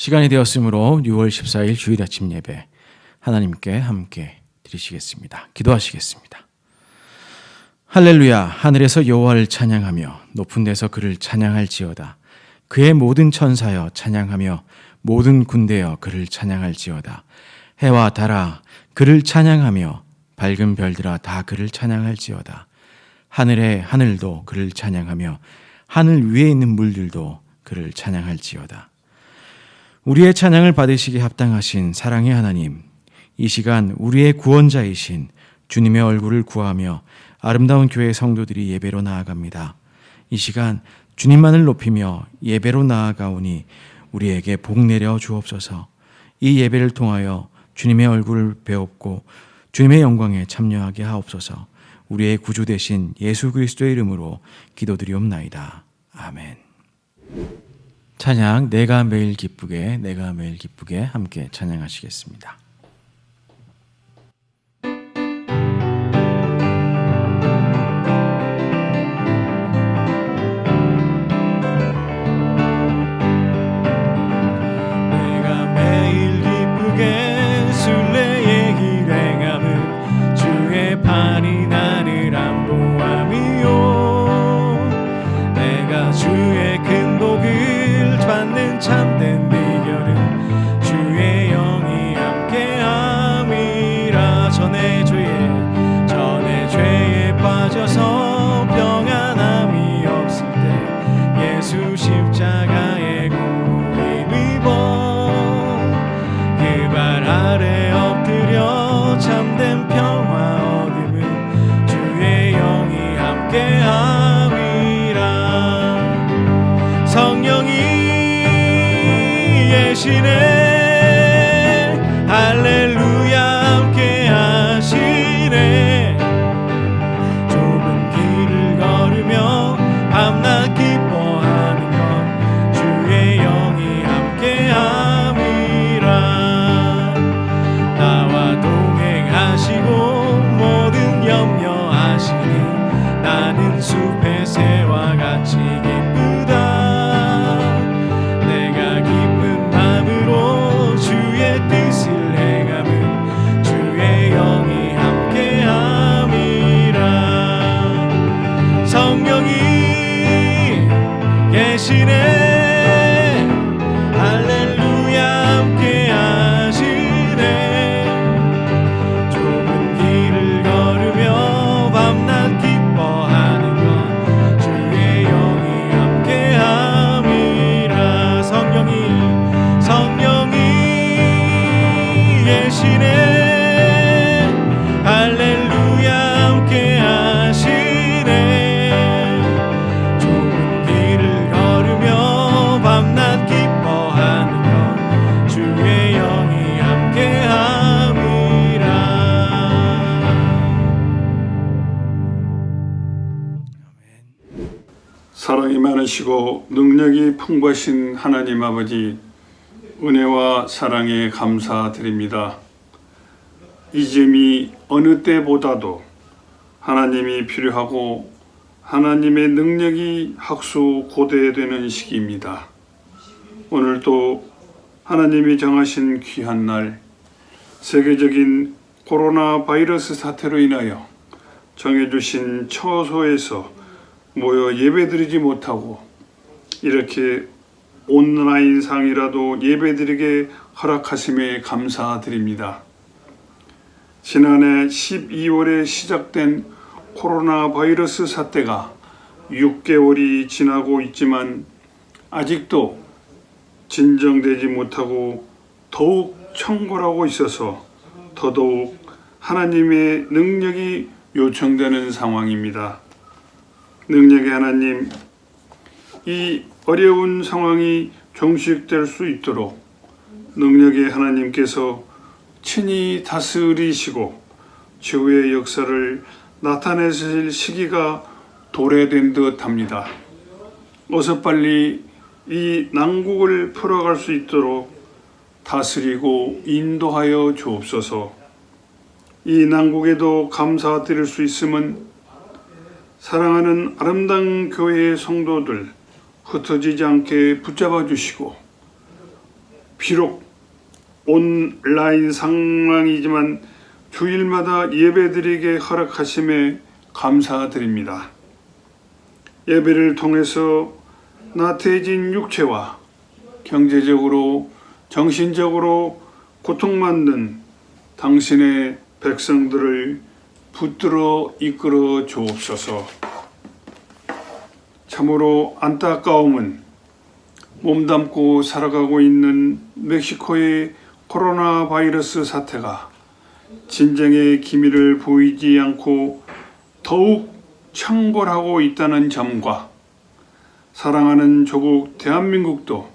시간이 되었으므로 6월 14일 주일 아침 예배 하나님께 함께 드리시겠습니다. 기도하시겠습니다. 할렐루야. 하늘에서 여호와를 찬양하며 높은 데서 그를 찬양할지어다. 그의 모든 천사여 찬양하며 모든 군대여 그를 찬양할지어다. 해와 달아 그를 찬양하며 밝은 별들아 다 그를 찬양할지어다. 하늘의 하늘도 그를 찬양하며 하늘 위에 있는 물들도 그를 찬양할지어다. 우리의 찬양을 받으시기에 합당하신 사랑의 하나님, 이 시간 우리의 구원자이신 주님의 얼굴을 구하며 아름다운 교회 성도들이 예배로 나아갑니다. 이 시간 주님만을 높이며 예배로 나아가오니 우리에게 복 내려 주옵소서. 이 예배를 통하여 주님의 얼굴을 배웁고 주님의 영광에 참여하게 하옵소서. 우리의 구주 되신 예수 그리스도의 이름으로 기도드리옵나이다. 아멘. 찬양 내가 매일 기쁘게 함께 찬양하시겠습니다. 내가 매일 기쁘게 순례의 길 행함은 주의 팔이 나를 안보함이요. 내가 주의 큰 복을 받는 참된 비결은 주의 영이 함께함이라. 전에 죄에 빠져서 평안함이 없을 때 예수 십자가의 공로에 입어 그 발 아래 엎드려 참된 평화 얻음은 주의 영이 함께함이라. 성령이 계시네. 할렐루야 함께 하시네. 좁은 길을 걸으며 밤낮 기뻐하는 건 주의 영이 함께 함이라. 나와 동행하시고 모든 염려하시니 나는 숲의 새와 같이 기쁘다. 계시네. 할렐루야 함께 하시네. 좁은 길을 걸으며 밤낮 기뻐하는 건 주의 영이 함께 함이라. 성령이 계시네. 할렐루야 함께 하시네. 밤낮 기뻐하는 건 주의 영이 함께함이라. 사랑이 많으시고 능력이 풍부하신 하나님 아버지, 은혜와 사랑에 감사드립니다. 이 점이 어느 때보다도 하나님이 필요하고 하나님의 능력이 학수고대되는 시기입니다. 오늘도 하나님이 정하신 귀한 날, 세계적인 코로나 바이러스 사태로 인하여 정해주신 처소에서 모여 예배드리지 못하고 이렇게 온라인상이라도 예배드리게 허락하심에 감사드립니다. 지난해 12월에 시작된 코로나 바이러스 사태가 6개월이 지나고 있지만 아직도 진정되지 못하고 더욱 청골하고 있어서 더더욱 하나님의 능력이 요청되는 상황입니다. 능력의 하나님, 이 어려운 상황이 종식될 수 있도록 능력의 하나님께서 친히 다스리시고 최후의 역사를 나타내실 시기가 도래된 듯 합니다. 어서 빨리 이 난국을 풀어갈 수 있도록 다스리고 인도하여 주옵소서. 이 난국에도 감사드릴 수 있음은 사랑하는 아름다운 교회의 성도들 흩어지지 않게 붙잡아 주시고 비록 온라인 상황이지만 주일마다 예배드리게 허락하심에 감사드립니다. 예배를 통해서 나태해진 육체와 경제적으로 정신적으로 고통받는 당신의 백성들을 붙들어 이끌어 주옵소서. 참으로 안타까움은 몸담고 살아가고 있는 멕시코의 코로나 바이러스 사태가 진정의 기미를 보이지 않고 더욱 창궐하고 있다는 점과 사랑하는 조국 대한민국도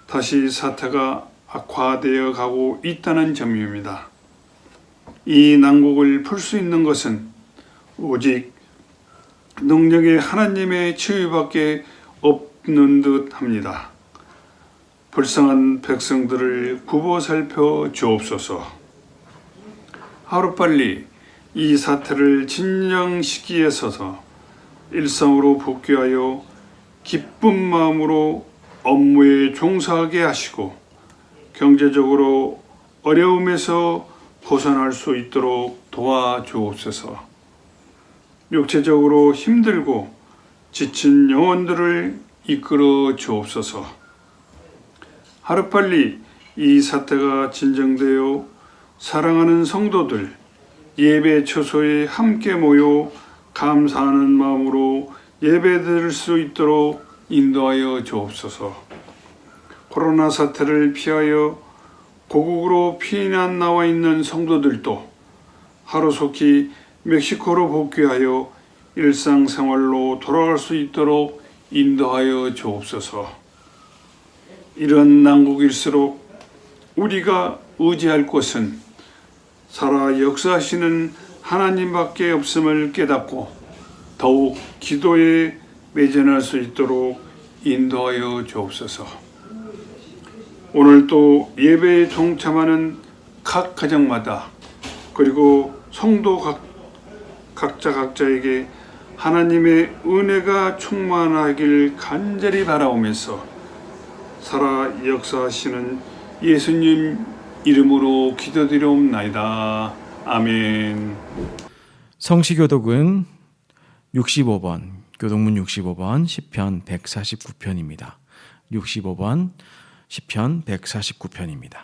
다시 사태가 악화되어 가고 있다는 점입니다. 이 난국을 풀 수 있는 것은 오직 능력의 하나님의 치유밖에 없는 듯 합니다. 불쌍한 백성들을 굽어 살펴 주옵소서. 하루빨리 이 사태를 진정시키소서. 일상으로 복귀하여 기쁜 마음으로 업무에 종사하게 하시고 경제적으로 어려움에서 벗어날 수 있도록 도와주옵소서. 육체적으로 힘들고 지친 영혼들을 이끌어 주옵소서. 하루빨리 이 사태가 진정되어 사랑하는 성도들 예배 처소에 함께 모여 감사하는 마음으로 예배드릴 수 있도록 인도하여 주옵소서. 코로나 사태를 피하여 고국으로 피난 나와 있는 성도들도 하루속히 멕시코로 복귀하여 일상생활로 돌아갈 수 있도록 인도하여 주옵소서. 이런 난국일수록 우리가 의지할 곳은 살아 역사하시는 하나님밖에 없음을 깨닫고 더욱 기도에 매진할 수 있도록 인도하여 주옵소서. 오늘 또 예배에 동참하는 각 가정마다 그리고 성도 각자에게 하나님의 은혜가 충만하길 간절히 바라오면서 살아 역사하시는 예수님 이름으로 기도드리옵나이다. 아멘. 성시교독은 65번, 교독문 65번, 시편 149편입니다. 65번, 시편 149편입니다.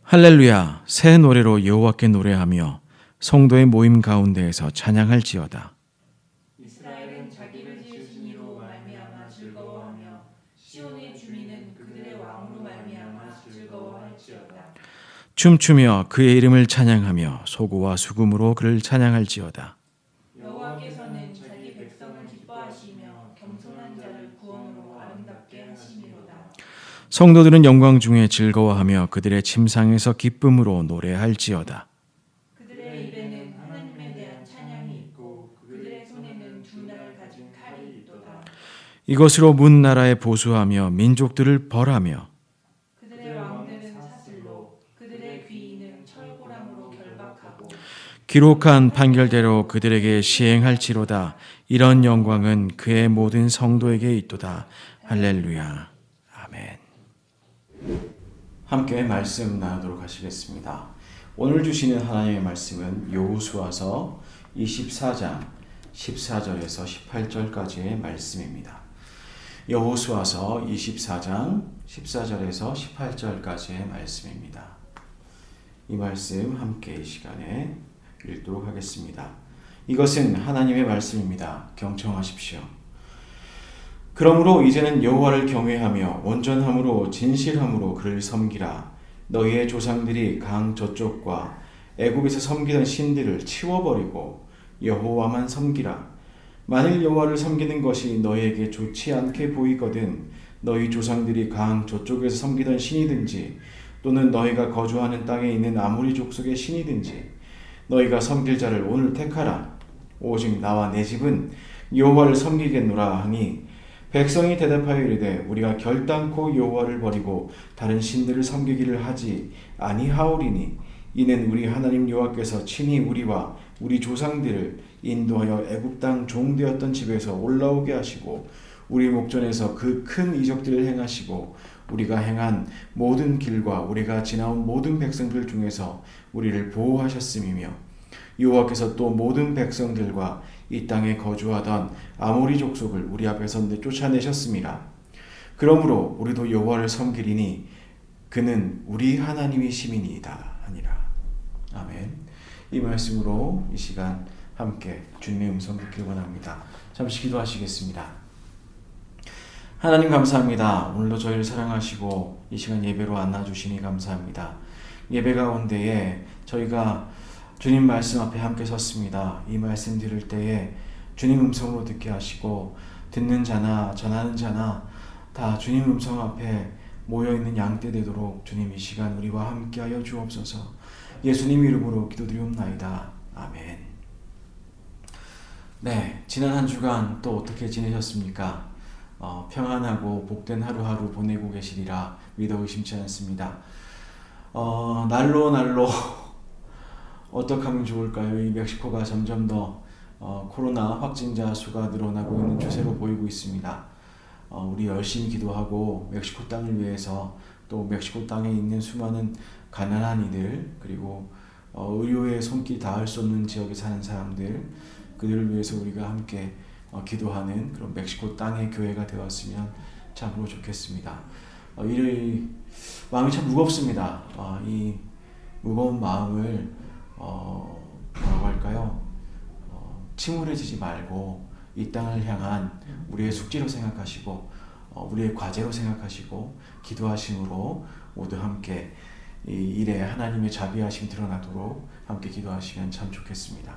할렐루야, 새 노래로 여호와께 노래하며 성도의 모임 가운데에서 찬양할지어다. 이스라엘은 자기를 지으신 이로 말미암아 즐거워하며 시온의 주민은 그들의 왕으로 말미암아 즐거워할지어다. 춤추며 그의 이름을 찬양하며 소고와 수금으로 그를 찬양할지어다. 여호와께서는 자기 백성을 기뻐하시며 겸손한 자를 구원으로 아름답게 하심이로다. 성도들은 영광 중에 즐거워하며 그들의 침상에서 기쁨으로 노래할지어다. 그들의 입에는 하나님에 대한 찬양이 있고 그들의 손에는 중날을 가진 칼이 있도다. 이것으로 문 나라에 보수하며 민족들을 벌하며 그들의 왕들은 사슬로 그들의 귀인은 철고랑으로 결박하고 기록한 판결대로 그들에게 시행할지로다. 이런 영광은 그의 모든 성도에게 있도다. 할렐루야. 아멘. 함께 말씀 나누도록 하시겠습니다. 오늘 주시는 하나님의 말씀은 여호수아서 24장 14절에서 18절까지의 말씀입니다. 여호수아서 24장 14절에서 18절까지의 말씀입니다. 이 말씀 함께 이 시간에 읽도록 하겠습니다. 이것은 하나님의 말씀입니다. 경청하십시오. 그러므로 이제는 여호와를 경외하며 온전함으로 진실함으로 그를 섬기라. 너희의 조상들이 강 저쪽과 애굽에서 섬기던 신들을 치워버리고 여호와만 섬기라. 만일 여호와를 섬기는 것이 너희에게 좋지 않게 보이거든 너희 조상들이 강 저쪽에서 섬기던 신이든지 또는 너희가 거주하는 땅에 있는 아모리 족속의 신이든지 너희가 섬길 자를 오늘 택하라. 오직 나와 내 집은 여호와를 섬기겠노라 하니 백성이 대답하여 이르되 우리가 결단코 여호와를 버리고 다른 신들을 섬기기를 하지 아니하오리니 이는 우리 하나님 여호와께서 친히 우리와 우리 조상들을 인도하여 애굽 땅 종되었던 집에서 올라오게 하시고 우리 목전에서 그 큰 이적들을 행하시고 우리가 행한 모든 길과 우리가 지나온 모든 백성들 중에서 우리를 보호하셨음이며 여호와께서 또 모든 백성들과 이 땅에 거주하던 아모리 족속을 우리 앞에서 쫓아내셨습니다. 그러므로 우리도 여호와를 섬기리니 그는 우리 하나님의 시민이다 하니라. 아멘. 이 말씀으로 이 시간 함께 주님의 음성 듣길 원합니다. 잠시 기도하시겠습니다. 하나님 감사합니다. 오늘도 저희를 사랑하시고 이 시간 예배로 안아주시니 감사합니다. 예배 가운데에 저희가 주님 말씀 앞에 함께 섰습니다. 이 말씀 들을 때에 주님 음성으로 듣게 하시고 듣는 자나 전하는 자나 다 주님 음성 앞에 모여있는 양떼 되도록 주님 이 시간 우리와 함께하여 주옵소서. 예수님 이름으로 기도드리옵나이다. 아멘. 네, 지난 한 주간 또 어떻게 지내셨습니까? 평안하고 복된 하루하루 보내고 계시리라 믿어 의심치 않습니다. 날로 어떻게 하면 좋을까요? 이 멕시코가 점점 더 코로나 확진자 수가 늘어나고 있는 추세로 보이고 있습니다. 우리 열심히 기도하고 멕시코 땅을 위해서 또 멕시코 땅에 있는 수많은 가난한 이들 그리고 의료의 손길 닿을 수 없는 지역에 사는 사람들 그들을 위해서 우리가 함께 기도하는 그런 멕시코 땅의 교회가 되었으면 참으로 좋겠습니다. 이 마음이 참 무겁습니다. 이 무거운 마음을 뭐라고 할까요? 침울해지지 말고 이 땅을 향한 우리의 숙제로 생각하시고 우리의 과제로 생각하시고 기도하심으로 모두 함께 이 일에 하나님의 자비하심이 드러나도록 함께 기도하시면 참 좋겠습니다.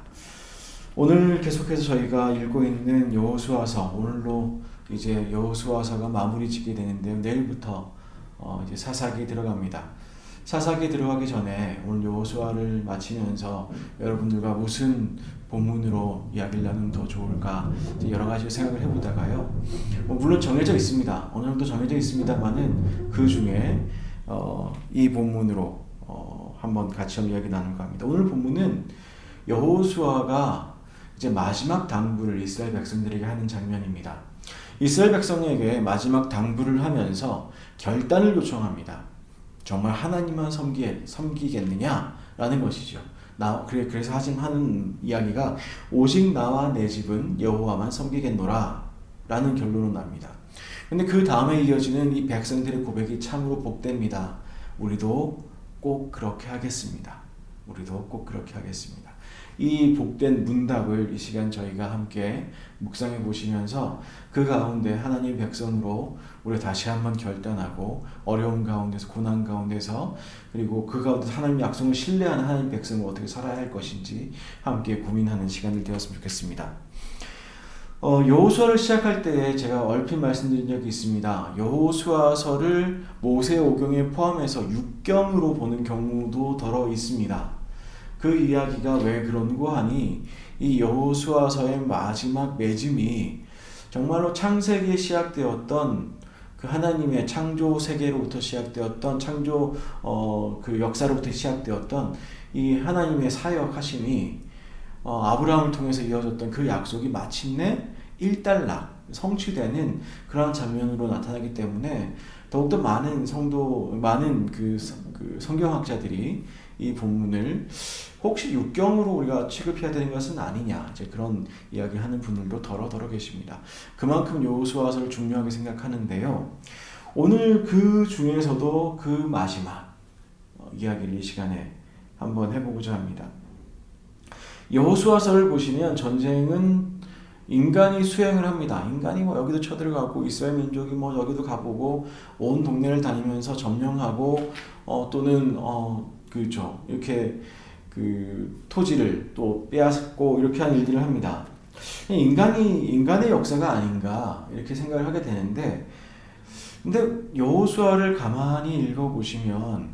오늘 계속해서 저희가 읽고 있는 여호수아서, 오늘로 이제 여호수아서가 마무리 짓게 되는데요. 내일부터 이제 사사기에 들어갑니다. 사사기에 들어가기 전에 오늘 여호수아를 마치면서 여러분들과 무슨 본문으로 이야기를 나누면 더 좋을까 여러 가지 생각을 해보다가요. 물론 정해져 있습니다. 어느 정도 정해져 있습니다만은 그 중에 이 본문으로 한번 같이 이야기 나눌까 합니다. 오늘 본문은 여호수아가 이제 마지막 당부를 이스라엘 백성들에게 하는 장면입니다. 이스라엘 백성에게 마지막 당부를 하면서 결단을 요청합니다. 정말 하나님만 섬기겠느냐라는 것이죠. 그래서 하는 이야기가 오직 나와 내 집은 여호와만 섬기겠노라 라는 결론으로 납니다. 근데 그 다음에 이어지는 이 백성들의 고백이 참으로 복됩니다. 우리도 꼭 그렇게 하겠습니다. 우리도 꼭 그렇게 하겠습니다. 이 복된 문답을 이 시간 저희가 함께 묵상해 보시면서 그 가운데 하나님의 백성으로 우리 다시 한번 결단하고 어려움 가운데서 고난 가운데서 그리고 그 가운데 하나님의 약속을 신뢰하는 하나님의 백성을 어떻게 살아야 할 것인지 함께 고민하는 시간이 되었으면 좋겠습니다. 여호수아를 시작할 때 제가 얼핏 말씀드린 적이 있습니다. 여호수아서를 모세오경에 포함해서 6경으로 보는 경우도 더러 있습니다. 그 이야기가 왜 그런고 하니 이 여호수아서의 마지막 맺음이 정말로 창세기에 시작되었던 그 하나님의 창조 세계로부터 시작되었던 창조 그 역사로부터 시작되었던 이 하나님의 사역하심이 아브라함을 통해서 이어졌던 그 약속이 마침내 일단락 성취되는 그러한 장면으로 나타나기 때문에 더욱더 많은 그 성경학자들이 이 본문을 혹시 6경으로 우리가 취급해야 되는 것은 아니냐 이제 그런 이야기하는 분들도 더러 계십니다. 그만큼 여호수아서를 중요하게 생각하는데요. 오늘 그 중에서도 그 마지막 이야기를 이 시간에 한번 해보고자 합니다. 여호수아서를 보시면 전쟁은 인간이 수행을 합니다. 인간이 여기도 쳐들어가고 이스라엘 민족이 여기도 가보고 온 동네를 다니면서 점령하고 또는 그렇죠. 이렇게 그 토지를 또 빼앗고 이렇게 하는 일들을 합니다. 인간의 역사가 아닌가 이렇게 생각을 하게 되는데 근데 여호수아를 가만히 읽어보시면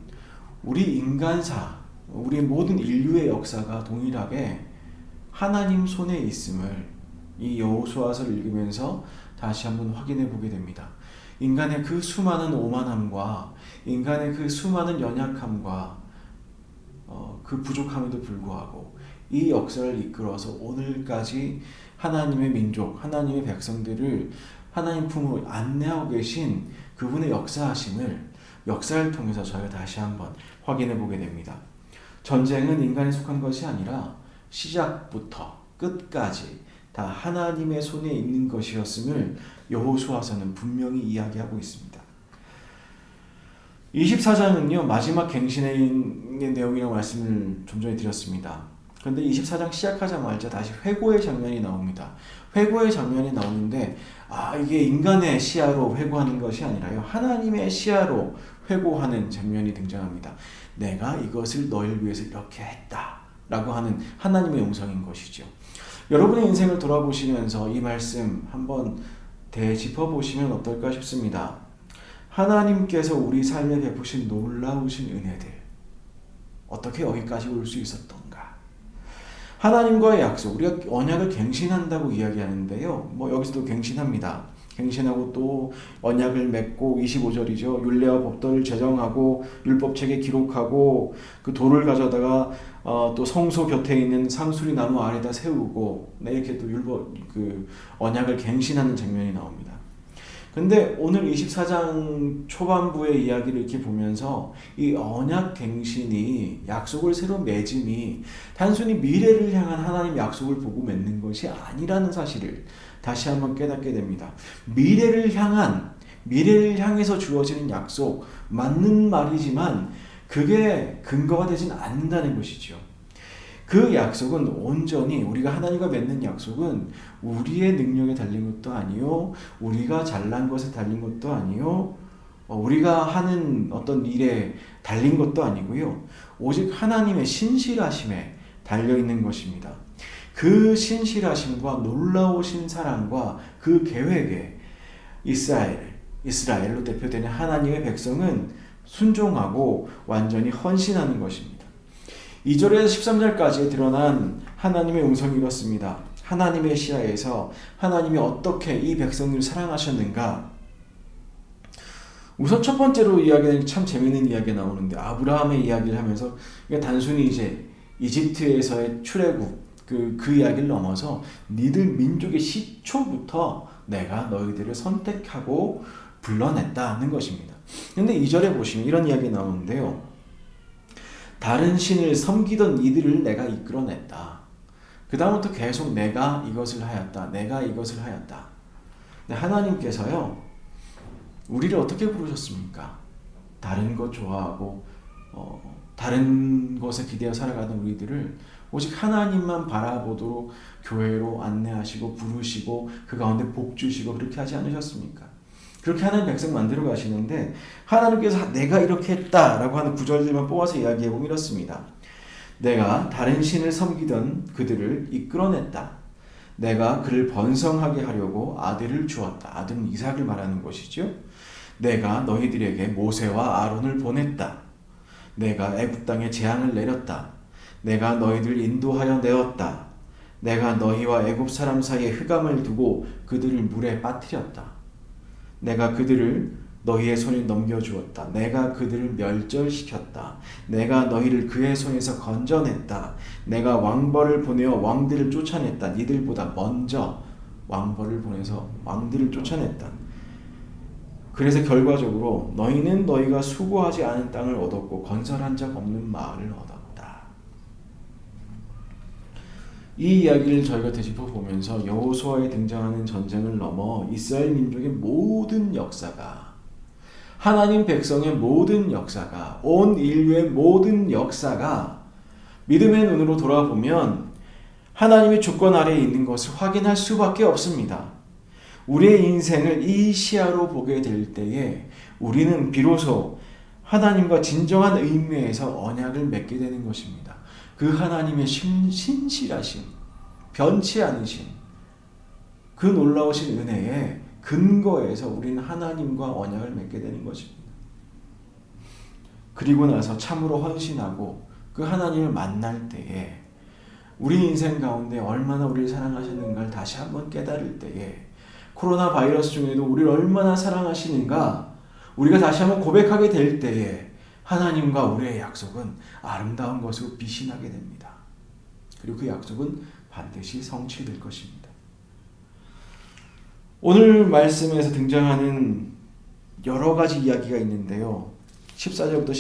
우리 인간사 우리 모든 인류의 역사가 동일하게 하나님 손에 있음을 이 여호수아서를 읽으면서 다시 한번 확인해 보게 됩니다. 인간의 그 수많은 오만함과 인간의 그 수많은 연약함과 그 부족함에도 불구하고 이 역사를 이끌어서 오늘까지 하나님의 민족, 하나님의 백성들을 하나님 품으로 안내하고 계신 그분의 역사를 통해서 저희가 다시 한번 확인해 보게 됩니다. 전쟁은 인간에 속한 것이 아니라 시작부터 끝까지 다 하나님의 손에 있는 것이었음을 여호수아서는 분명히 이야기하고 있습니다. 24장은요 마지막 갱신의 내용이라고 말씀을 좀 전에 드렸습니다. 그런데 24장 시작하자마자 다시 회고의 장면이 나옵니다. 회고의 장면이 나오는데 이게 인간의 시야로 회고하는 것이 아니라요 하나님의 시야로 회고하는 장면이 등장합니다. 내가 이것을 너희를 위해서 이렇게 했다 라고 하는 하나님의 음성인 것이죠. 여러분의 인생을 돌아보시면서 이 말씀 한번 되짚어보시면 어떨까 싶습니다. 하나님께서 우리 삶에 베푸신 놀라우신 은혜들 어떻게 여기까지 올 수 있었던가. 하나님과의 약속, 우리가 언약을 갱신한다고 이야기하는데요. 여기서도 갱신합니다. 갱신하고 또 언약을 맺고 25절이죠. 율례와 법도를 제정하고 율법책에 기록하고 그 돌을 가져다가 또 성소 곁에 있는 상수리 나무 아래다 세우고 이렇게 또 언약을 갱신하는 장면이 나옵니다. 근데 오늘 24장 초반부의 이야기를 이렇게 보면서 이 언약 갱신이 약속을 새로 맺음이 단순히 미래를 향한 하나님 약속을 보고 맺는 것이 아니라는 사실을 다시 한번 깨닫게 됩니다. 미래를 향해서 주어지는 약속 맞는 말이지만 그게 근거가 되진 않는다는 것이죠. 그 약속은 온전히 우리가 하나님과 맺는 약속은 우리의 능력에 달린 것도 아니요 우리가 잘난 것에 달린 것도 아니요 우리가 하는 어떤 일에 달린 것도 아니고요 오직 하나님의 신실하심에 달려있는 것입니다. 그 신실하심과 놀라우신 사랑과 그 계획에 이스라엘로 대표되는 하나님의 백성은 순종하고 완전히 헌신하는 것입니다. 2절에서 13절까지 드러난 하나님의 음성이 이렇습니다. 하나님의 시야에서 하나님이 어떻게 이 백성들을 사랑하셨는가. 우선 첫 번째로 이야기는 참 재미있는 이야기가 나오는데 아브라함의 이야기를 하면서 단순히 이제 이집트에서의 출애굽 그 이야기를 넘어서 니들 민족의 시초부터 내가 너희들을 선택하고 불러냈다는 것입니다. 그런데 2절에 보시면 이런 이야기 나오는데요. 다른 신을 섬기던 이들을 내가 이끌어냈다. 그 다음부터 계속 내가 이것을 하였다. 내가 이것을 하였다. 근데 하나님께서요. 우리를 어떻게 부르셨습니까? 다른 것 좋아하고 다른 것에 기대어 살아가는 우리들을 오직 하나님만 바라보도록 교회로 안내하시고 부르시고 그 가운데 복 주시고 그렇게 하지 않으셨습니까? 그렇게 하나님 백성 만들어 가시는데 하나님께서 내가 이렇게 했다라고 하는 구절들만 뽑아서 이야기해보면 이렇습니다. 내가 다른 신을 섬기던 그들을 이끌어냈다. 내가 그를 번성하게 하려고 아들을 주었다. 아들은 이삭을 말하는 것이죠. 내가 너희들에게 모세와 아론을 보냈다. 내가 애굽 땅에 재앙을 내렸다. 내가 너희들 인도하여 내었다. 내가 너희와 애굽 사람 사이에 흑암을 두고 그들을 물에 빠뜨렸다. 내가 그들을 너희의 손에 넘겨주었다. 내가 그들을 멸절시켰다. 내가 너희를 그의 손에서 건져냈다. 내가 왕벌을 보내어 왕들을 쫓아냈다. 니들보다 먼저 왕벌을 보내서 왕들을 쫓아냈다. 그래서 결과적으로 너희는 너희가 수고하지 않은 땅을 얻었고 건설한 적 없는 마을을 얻었다. 이 이야기를 저희가 되짚어 보면서 여호수아에 등장하는 전쟁을 넘어 이스라엘 민족의 모든 역사가 하나님 백성의 모든 역사가 온 인류의 모든 역사가 믿음의 눈으로 돌아보면 하나님의 주권 아래에 있는 것을 확인할 수밖에 없습니다. 우리의 인생을 이 시야로 보게 될 때에 우리는 비로소 하나님과 진정한 의미에서 언약을 맺게 되는 것입니다. 그 하나님의 신실하심, 변치 않으심, 그 놀라우신 은혜에 근거에서 우리는 하나님과 언약을 맺게 되는 것입니다. 그리고 나서 참으로 헌신하고 그 하나님을 만날 때에 우리 인생 가운데 얼마나 우리를 사랑하셨는가를 다시 한번 깨달을 때에 코로나 바이러스 중에도 우리를 얼마나 사랑하시는가 우리가 다시 한번 고백하게 될 때에 하나님과 우리의 약속은 아름다운 것으로 빛이 나게 됩니다. 그리고 그 약속은 반드시 성취될 것입니다. 오늘 말씀에서 등장하는 여러 가지 이야기가 있는데요. 14절부터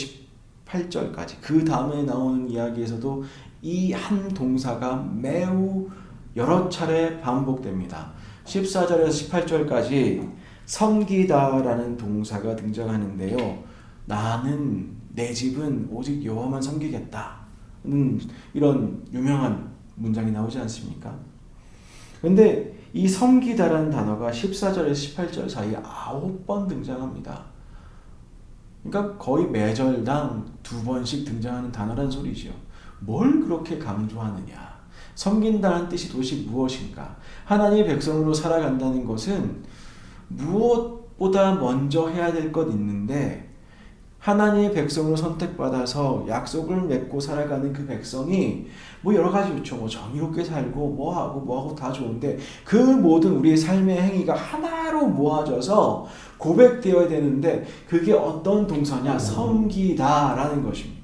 18절까지 그 다음에 나오는 이야기에서도 이 한 동사가 매우 여러 차례 반복됩니다. 14절에서 18절까지 섬기다라는 동사가 등장하는데요. 나는 내 집은 오직 여호와만 섬기겠다. 이런 유명한 문장이 나오지 않습니까? 그런데 이 섬기다라는 단어가 14절에서 18절 사이에 9번 등장합니다. 그러니까 거의 매절당 2번씩 등장하는 단어란 소리죠. 뭘 그렇게 강조하느냐? 섬긴다는 뜻이 도대체 무엇인가? 하나님의 백성으로 살아간다는 것은 무엇보다 먼저 해야 될 것 있는데 하나님의 백성으로 선택받아서 약속을 맺고 살아가는 그 백성이 뭐 여러 가지 좋죠. 뭐 정의롭게 살고 뭐하고 다 좋은데 그 모든 우리의 삶의 행위가 하나로 모아져서 고백되어야 되는데 그게 어떤 동사냐? 섬기다라는 것입니다.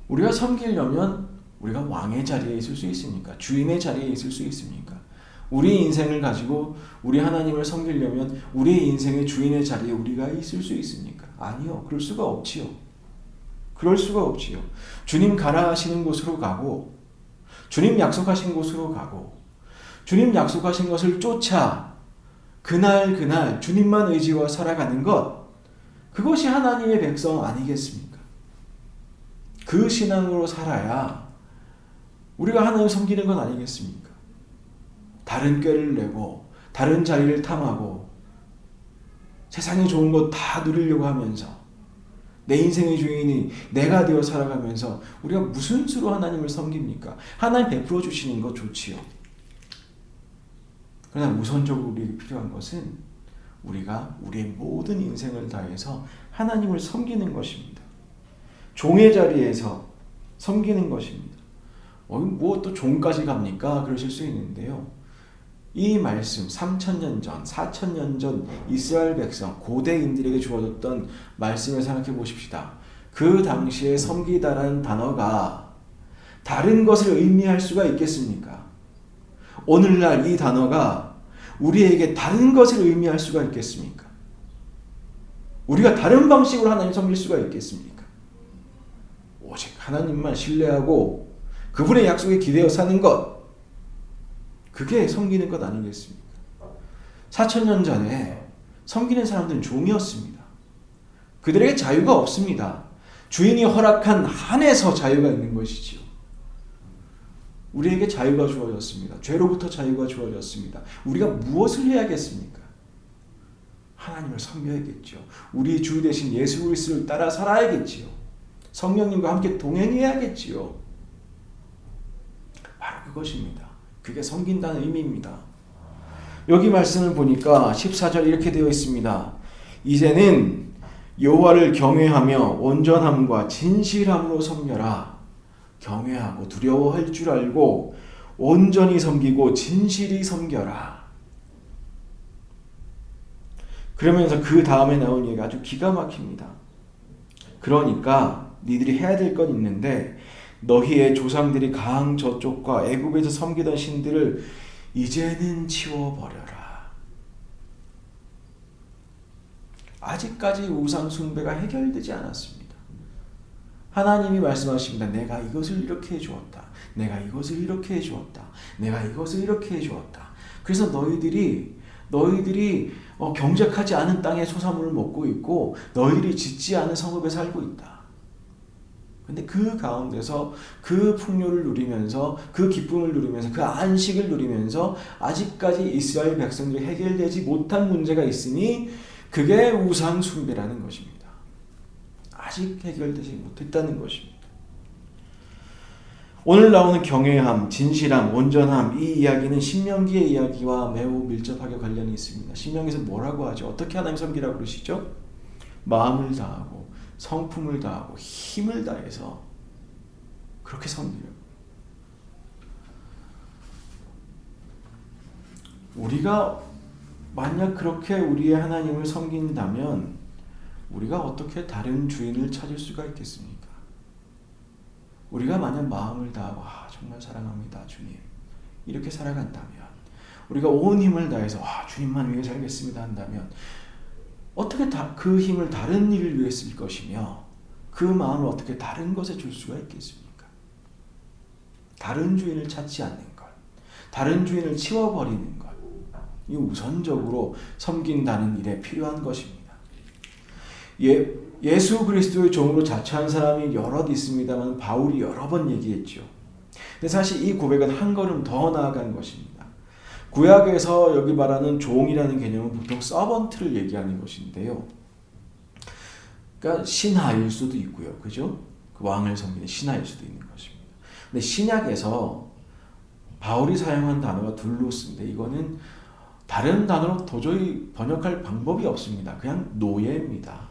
우리가 섬기려면 우리가 왕의 자리에 있을 수 있습니까? 주인의 자리에 있을 수 있습니까? 우리 인생을 가지고 우리 하나님을 섬기려면 우리 인생의 주인의 자리에 우리가 있을 수 있습니까? 아니요. 그럴 수가 없지요. 그럴 수가 없지요. 주님 가라 하시는 곳으로 가고 주님 약속하신 곳으로 가고 주님 약속하신 것을 쫓아 그날 주님만 의지와 살아가는 것, 그것이 하나님의 백성 아니겠습니까? 그 신앙으로 살아야 우리가 하나님 섬기는 건 아니겠습니까? 다른 꾀를 내고 다른 자리를 탐하고 세상에 좋은 것 다 누리려고 하면서 내 인생의 주인이 내가 되어 살아가면서 우리가 무슨 수로 하나님을 섬깁니까? 하나님 베풀어 주시는 것 좋지요. 그러나 우선적으로 우리에게 필요한 것은 우리가 우리의 모든 인생을 다해서 하나님을 섬기는 것입니다. 종의 자리에서 섬기는 것입니다. 뭐 또 종까지 갑니까? 그러실 수 있는데요. 이 말씀 3,000년 전, 4,000년 전 이스라엘 백성, 고대인들에게 주어졌던 말씀을 생각해 보십시다. 그 당시에 섬기다라는 단어가 다른 것을 의미할 수가 있겠습니까? 오늘날 이 단어가 우리에게 다른 것을 의미할 수가 있겠습니까? 우리가 다른 방식으로 하나님 섬길 수가 있겠습니까? 오직 하나님만 신뢰하고 그분의 약속에 기대어 사는 것, 그게 섬기는 것 아니겠습니까? 4,000년 전에 섬기는 사람들은 종이었습니다. 그들에게 자유가 없습니다. 주인이 허락한 한에서 자유가 있는 것이지요. 우리에게 자유가 주어졌습니다. 죄로부터 자유가 주어졌습니다. 우리가 무엇을 해야겠습니까? 하나님을 섬겨야겠죠. 우리 주 대신 예수 그리스도를 따라 살아야겠지요. 성령님과 함께 동행해야겠지요. 바로 그것입니다. 그게 섬긴다는 의미입니다. 여기 말씀을 보니까 14절 이렇게 되어 있습니다. 이제는 여호와를 경외하며 온전함과 진실함으로 섬겨라. 경외하고 두려워할 줄 알고 온전히 섬기고 진실이 섬겨라. 그러면서 그 다음에 나온 얘기가 아주 기가 막힙니다. 그러니까 니들이 해야 될 건 있는데 너희의 조상들이 강 저쪽과 애굽에서 섬기던 신들을 이제는 치워버려라. 아직까지 우상 숭배가 해결되지 않았습니다. 하나님이 말씀하십니다. 내가 이것을 이렇게 해주었다. 내가 이것을 이렇게 해주었다. 내가 이것을 이렇게 해주었다. 그래서 너희들이 경작하지 않은 땅의 소산물을 먹고 있고 너희들이 짓지 않은 성읍에 살고 있다. 근데 그 가운데서 그 풍요를 누리면서 그 기쁨을 누리면서 그 안식을 누리면서 아직까지 이스라엘 백성들이 해결되지 못한 문제가 있으니 그게 우상 숭배라는 것입니다. 아직 해결되지 못했다는 것입니다. 오늘 나오는 경외함, 진실함, 온전함, 이 이야기는 신명기의 이야기와 매우 밀접하게 관련이 있습니다. 신명기에서 뭐라고 하죠? 어떻게 하나님 섬기라고 그러시죠? 마음을 다하고 성품을 다하고 힘을 다해서 그렇게 섬기려고. 우리가 만약 그렇게 우리의 하나님을 섬긴다면 우리가 어떻게 다른 주인을 찾을 수가 있겠습니까? 우리가 만약 마음을 다하고 정말 사랑합니다 주님 이렇게 살아간다면 우리가 온 힘을 다해서 주님만 위해 살겠습니다 한다면 어떻게 그 힘을 다른 일을 위해 쓸 것이며 그 마음을 어떻게 다른 것에 줄 수가 있겠습니까? 다른 주인을 찾지 않는 것, 다른 주인을 치워버리는 것, 이 우선적으로 섬긴다는 일에 필요한 것입니다. 예수 그리스도의 종으로 자처한 사람이 여럿 있습니다만 바울이 여러 번 얘기했죠. 근데 사실 이 고백은 한 걸음 더 나아간 것입니다. 구약에서 여기 말하는 종이라는 개념은 보통 서번트를 얘기하는 것인데요. 그러니까 신하일 수도 있고요. 그죠? 그 왕을 섬기는 신하일 수도 있는 것입니다. 근데 신약에서 바울이 사용한 단어가 둘로스인데 이거는 다른 단어로 도저히 번역할 방법이 없습니다. 그냥 노예입니다.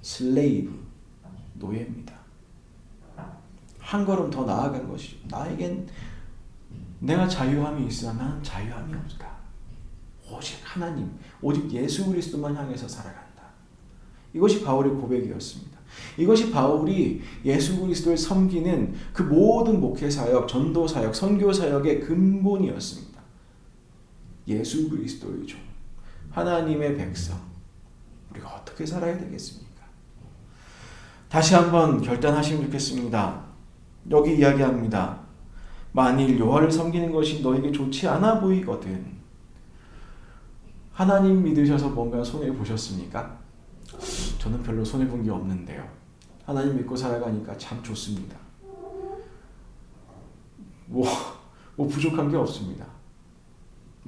슬레이브, 노예입니다. 한 걸음 더 나아간 것이죠. 나에겐 내가 자유함이 있으나 나는 자유함이 없다. 오직 하나님, 오직 예수 그리스도만 향해서 살아간다. 이것이 바울의 고백이었습니다. 이것이 바울이 예수 그리스도를 섬기는 그 모든 목회사역, 전도사역, 선교사역의 근본이었습니다. 예수 그리스도의 종, 하나님의 백성, 우리가 어떻게 살아야 되겠습니까? 다시 한번 결단하시면 좋겠습니다. 여기 이야기합니다. 만일 여호와를 섬기는 것이 너에게 좋지 않아 보이거든. 하나님 믿으셔서 뭔가 손해보셨습니까? 저는 별로 손해본 게 없는데요. 하나님 믿고 살아가니까 참 좋습니다. 뭐 부족한 게 없습니다.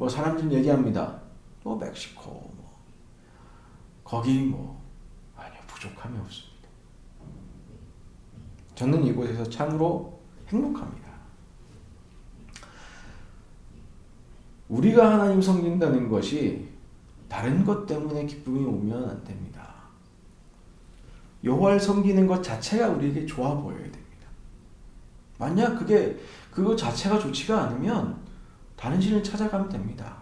사람들 얘기합니다. 멕시코, 거기 아니요, 부족함이 없습니다. 저는 이곳에서 참으로 행복합니다. 우리가 하나님 섬긴다는 것이 다른 것 때문에 기쁨이 오면 안 됩니다. 여호와를 섬기는 것 자체가 우리에게 좋아 보여야 됩니다. 만약 그거 자체가 좋지가 않으면 다른 신을 찾아가면 됩니다.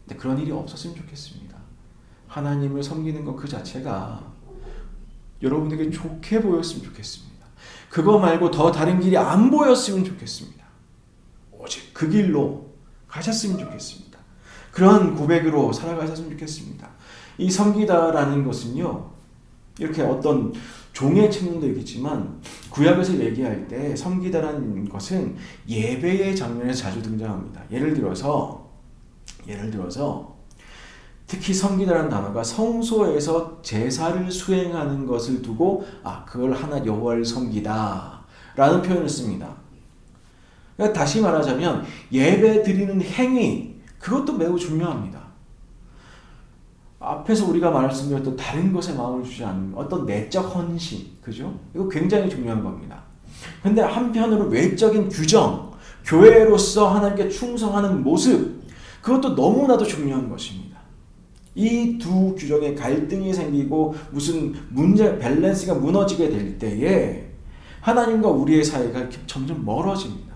근데 그런 일이 없었으면 좋겠습니다. 하나님을 섬기는 것 그 자체가 여러분에게 좋게 보였으면 좋겠습니다. 그거 말고 더 다른 길이 안 보였으면 좋겠습니다. 오직 그 길로 가셨으면 좋겠습니다. 그런 고백으로 살아가셨으면 좋겠습니다. 이 섬기다라는 것은요, 이렇게 어떤 종의 측면도 있겠지만 구약에서 얘기할 때 섬기다라는 것은 예배의 장면에서 자주 등장합니다. 예를 들어서 특히 섬기다라는 단어가 성소에서 제사를 수행하는 것을 두고 그걸 하나 여호와를 섬기다 라는 표현을 씁니다. 그러니까 다시 말하자면 예배 드리는 행위, 그것도 매우 중요합니다. 앞에서 우리가 말씀드렸던 다른 것에 마음을 주지 않는 어떤 내적 헌신, 그죠? 이거 굉장히 중요한 겁니다. 근데 한편으로 외적인 규정, 교회로서 하나님께 충성하는 모습, 그것도 너무나도 중요한 것입니다. 이 두 규정에 갈등이 생기고 무슨 밸런스가 무너지게 될 때에 하나님과 우리의 사이가 점점 멀어집니다.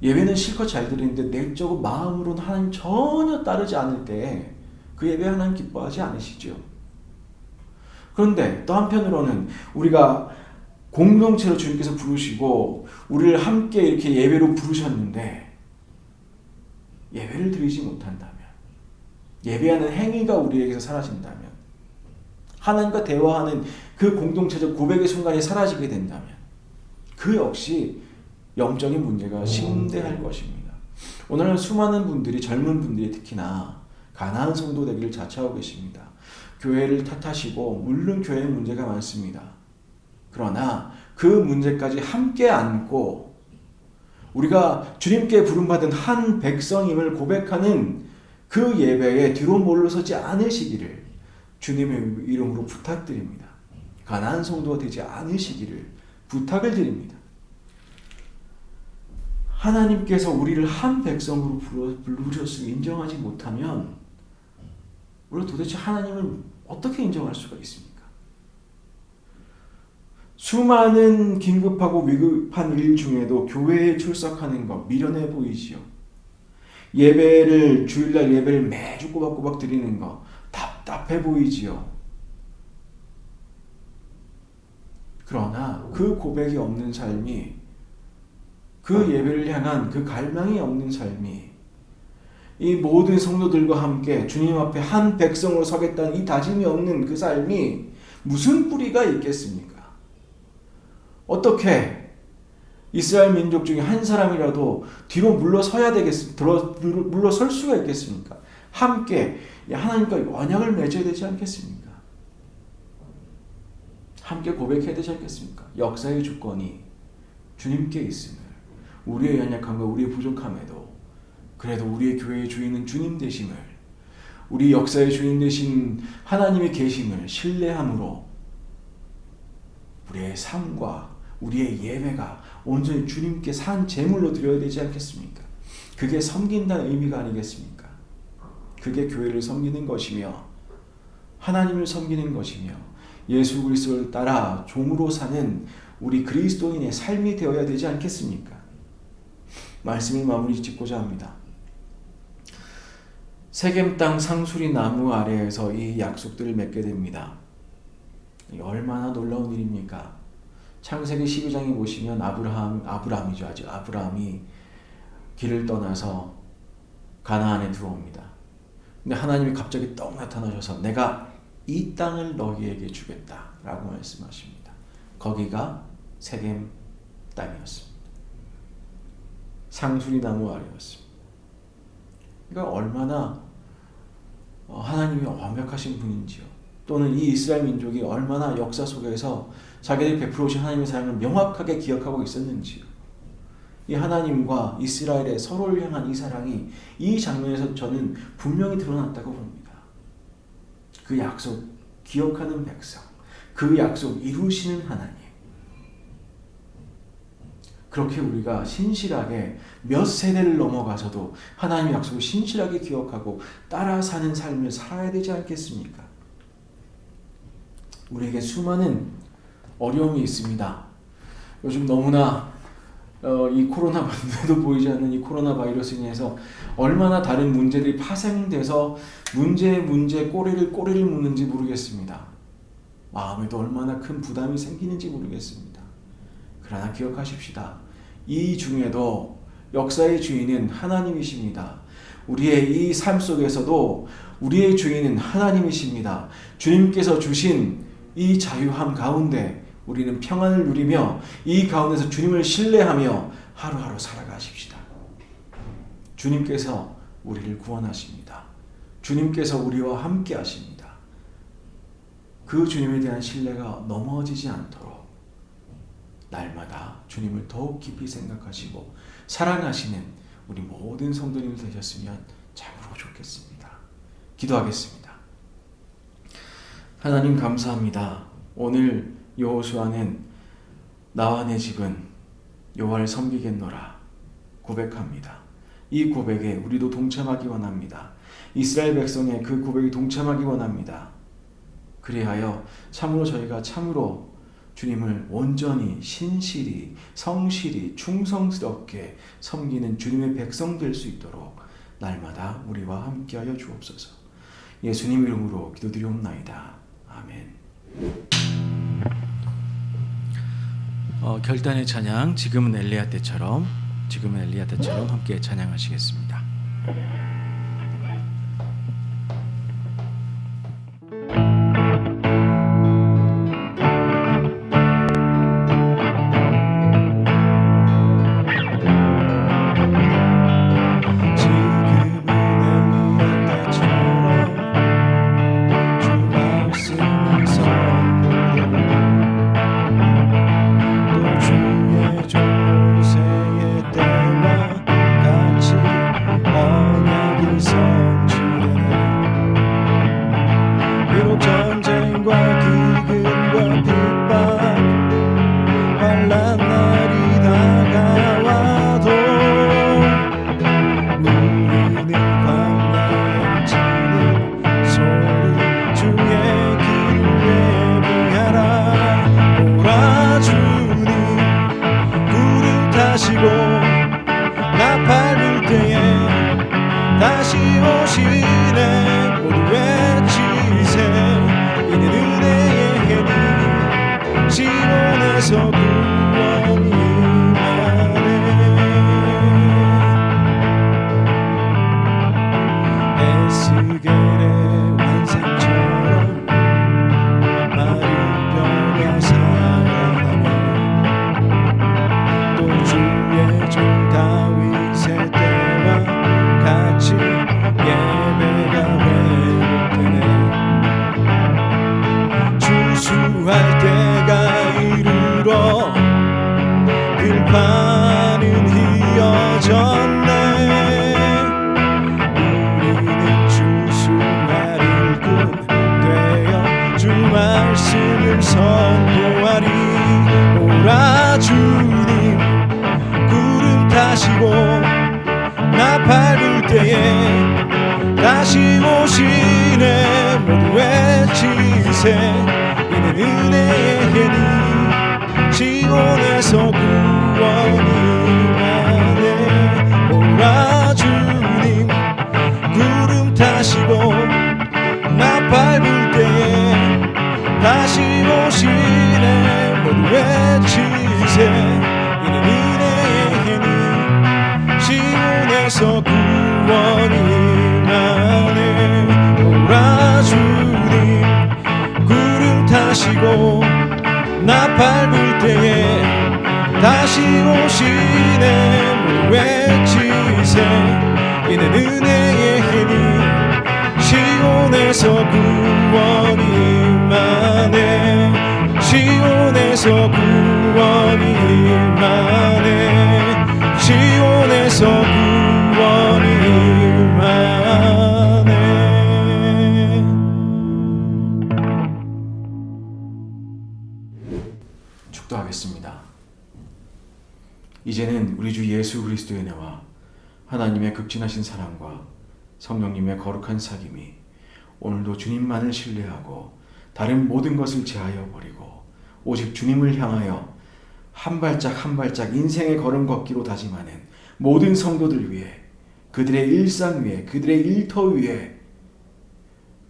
예배는 실컷 잘 드리는데 내적으로 마음으로는 하나님 전혀 따르지 않을 때 그 예배 하나님 기뻐하지 않으시죠. 그런데 또 한편으로는 우리가 공동체로 주님께서 부르시고 우리를 함께 이렇게 예배로 부르셨는데 예배를 드리지 못한다면, 예배하는 행위가 우리에게서 사라진다면, 하나님과 대화하는 그 공동체적 고백의 순간이 사라지게 된다면 그 역시 영적인 문제가 심대할 것입니다. 오늘은 수많은 분들이, 젊은 분들이 특히나 가난한 성도 되기를 자처하고 계십니다. 교회를 탓하시고 물론 교회에 문제가 많습니다. 그러나 그 문제까지 함께 안고 우리가 주님께 부름받은 한 백성임을 고백하는 그 예배에 뒤로 물러서지 않으시기를 주님의 이름으로 부탁드립니다. 가난한 성도가 되지 않으시기를 부탁을 드립니다. 하나님께서 우리를 한 백성으로 부르셨음을 인정하지 못하면 우리가 도대체 하나님을 어떻게 인정할 수가 있습니까? 수많은 긴급하고 위급한 일 중에도 교회에 출석하는 것 미련해 보이지요. 주일날 예배를 매주 꼬박꼬박 드리는 것 답답해 보이지요. 그러나 그 고백이 없는 삶이, 그 예배를 향한 그 갈망이 없는 삶이, 이 모든 성도들과 함께 주님 앞에 한 백성으로 서겠다는 이 다짐이 없는 그 삶이 무슨 뿌리가 있겠습니까? 어떻게 이스라엘 민족 중에 한 사람이라도 뒤로 물러설 수가 있겠습니까? 함께 하나님과 언약을 맺어야 되지 않겠습니까? 함께 고백해야 되지 않겠습니까? 역사의 주권이 주님께 있음을, 우리의 연약함과 우리의 부족함에도 그래도 우리의 교회의 주인은 주님 되심을, 우리 역사의 주인 되신 하나님의 계심을 신뢰함으로 우리의 삶과 우리의 예배가 온전히 주님께 산 제물로 드려야 되지 않겠습니까? 그게 섬긴다는 의미가 아니겠습니까? 그게 교회를 섬기는 것이며 하나님을 섬기는 것이며 예수 그리스도를 따라 종으로 사는 우리 그리스도인의 삶이 되어야 되지 않겠습니까? 말씀을 마무리 짓고자 합니다. 세겜 땅 상수리 나무 아래에서 이 약속들을 맺게 됩니다. 얼마나 놀라운 일입니까? 창세기 12장에 보시면 아브라함이죠. 아직 아브라함이 길을 떠나서 가나안에 들어옵니다. 근데 하나님이 갑자기 떡 나타나셔서 내가 이 땅을 너희에게 주겠다 라고 말씀하십니다. 거기가 세겜 땅이었습니다. 상수리 나무 아래였습니다. 그러니까 얼마나 하나님이 완벽하신 분인지요. 또는 이 이스라엘 민족이 얼마나 역사 속에서 자기들이 베풀어 오신 하나님의 사랑을 명확하게 기억하고 있었는지요. 이 하나님과 이스라엘의 서로를 향한 이 사랑이 이 장면에서 저는 분명히 드러났다고 봅니다. 그 약속 기억하는 백성, 그 약속 이루시는 하나님. 그렇게 우리가 신실하게 몇 세대를 넘어가서도 하나님의 약속을 신실하게 기억하고 따라 사는 삶을 살아야 되지 않겠습니까? 우리에게 수많은 어려움이 있습니다. 요즘 너무나 이 코로나 눈에도 보이지 않는 이 코로나 바이러스로 인해서 얼마나 다른 문제들이 파생돼서 문제에 꼬리를 묻는지 모르겠습니다. 마음에도 얼마나 큰 부담이 생기는지 모르겠습니다. 그러나 기억하십시다. 이 중에도 역사의 주인은 하나님이십니다. 우리의 이 삶 속에서도 우리의 주인은 하나님이십니다. 주님께서 주신 이 자유함 가운데 우리는 평안을 누리며 이 가운데서 주님을 신뢰하며 하루하루 살아가십시다. 주님께서 우리를 구원하십니다. 주님께서 우리와 함께 하십니다. 그 주님에 대한 신뢰가 넘어지지 않도록 날마다 주님을 더욱 깊이 생각하시고 사랑하시는 우리 모든 성도님들 되셨으면 참으로 좋겠습니다. 기도하겠습니다. 하나님 감사합니다. 오늘 여호수아는 나와 내 집은 여호와를 섬기겠노라 고백합니다. 이 고백에 우리도 동참하기 원합니다. 이스라엘 백성의 그 고백에 동참하기 원합니다. 그리하여 참으로 저희가 참으로 주님을 온전히 신실히 성실히 충성스럽게 섬기는 주님의 백성 될 수 있도록 날마다 우리와 함께하여 주옵소서. 예수님 이름으로 기도드리옵나이다. 아멘. 결단의 찬양 지금은 엘리야 때처럼 함께 찬양하시겠습니다. 주의 종세의 때와 같이 언약 갈 때가 이르러 들판은 휘어졌네. 우리는 주 말일꾼 되어 주 말씀을 선포하리. 오라 주님 구름 타시고 나 밟을 때에 다시 오시네. 모두 외치세 이는 은혜의 해니 시온에서 구원이 나네. 오라 주님 구름 타시고 나 밟을 때에 다시 오시네. 모두 외치세 이는 은혜의 해니 시온에서 구원이 나네. 오라 주님 구름 타시고 나 밟을 때에 다시 오시네. 모두 외치세 이는 은혜의 해니 시온에서 구원이 임하네. 시온에서 구원이 임하네. 시온에서 구원이 임하네. 축도하겠습니다. 이제는 우리 주 예수 그리스도의 은혜와 하나님의 극진하신 사랑과 성령님의 거룩한 사귐이 오늘도 주님만을 신뢰하고 다른 모든 것을 제하여 버리고 오직 주님을 향하여 한 발짝 한 발짝 인생의 걸음 걷기로 다짐하는 모든 성도들 위해, 그들의 일상 위에, 그들의 일터 위에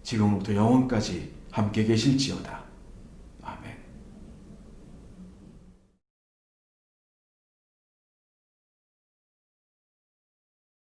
지금부터 영원까지 함께 계실지어다.